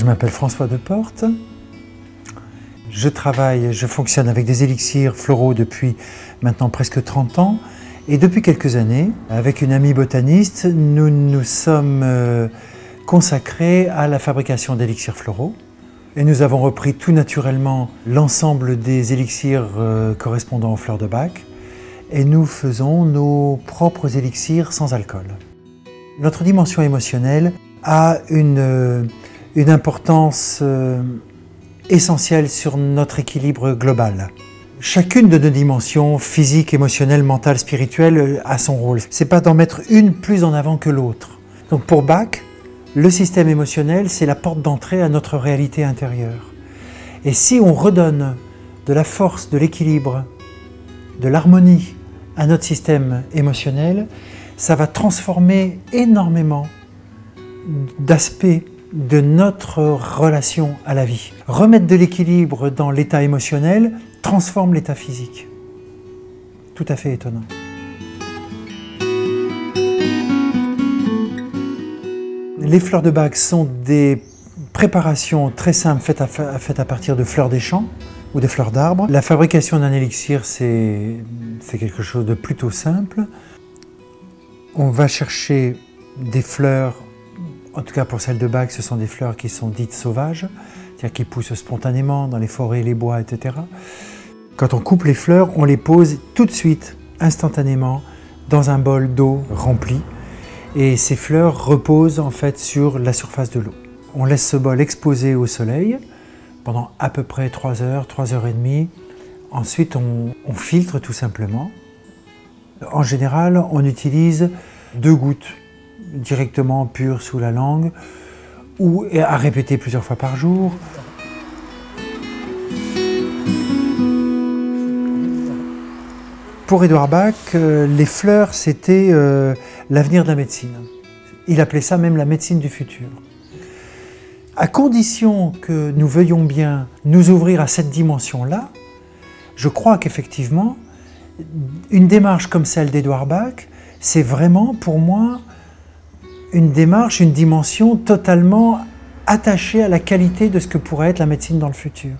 m'appelle François Deportes. Je fonctionne avec des élixirs floraux depuis maintenant presque 30 ans. Et depuis quelques années, avec une amie botaniste, nous nous sommes consacrés à la fabrication d'élixirs floraux. Et nous avons repris tout naturellement l'ensemble des élixirs correspondant aux fleurs de bac. Et nous faisons nos propres élixirs sans alcool. Notre dimension émotionnelle a une importance essentielle sur notre équilibre global. Chacune de nos dimensions, physique, émotionnelle, mentale, spirituelle, a son rôle. Ce n'est pas d'en mettre une plus en avant que l'autre. Donc pour Bach, le système émotionnel, c'est la porte d'entrée à notre réalité intérieure. Et si on redonne de la force, de l'équilibre, de l'harmonie à notre système émotionnel, ça va transformer énormément d'aspects de notre relation à la vie. Remettre de l'équilibre dans l'état émotionnel transforme l'état physique. Tout à fait étonnant. Les fleurs de bac sont des préparations très simples faites à partir de fleurs des champs ou de fleurs d'arbres. La fabrication d'un élixir, c'est quelque chose de plutôt simple. On va chercher des fleurs, en tout cas pour celles de Bach, ce sont des fleurs qui sont dites sauvages, c'est-à-dire qui poussent spontanément dans les forêts, les bois, etc. Quand on coupe les fleurs, on les pose tout de suite, instantanément, dans un bol d'eau rempli. Et ces fleurs reposent en fait sur la surface de l'eau. On laisse ce bol exposé au soleil pendant à peu près 3 heures, 3 heures et demie. Ensuite, on filtre tout simplement. En général, on utilise 2 gouttes directement pures sous la langue ou à répéter plusieurs fois par jour. Pour Édouard Bach, les fleurs, c'était l'avenir de la médecine. Il appelait ça même la médecine du futur. À condition que nous veuillions bien nous ouvrir à cette dimension-là, je crois qu'effectivement, une démarche comme celle d'Édouard Bach, c'est vraiment pour moi une dimension totalement attachée à la qualité de ce que pourrait être la médecine dans le futur.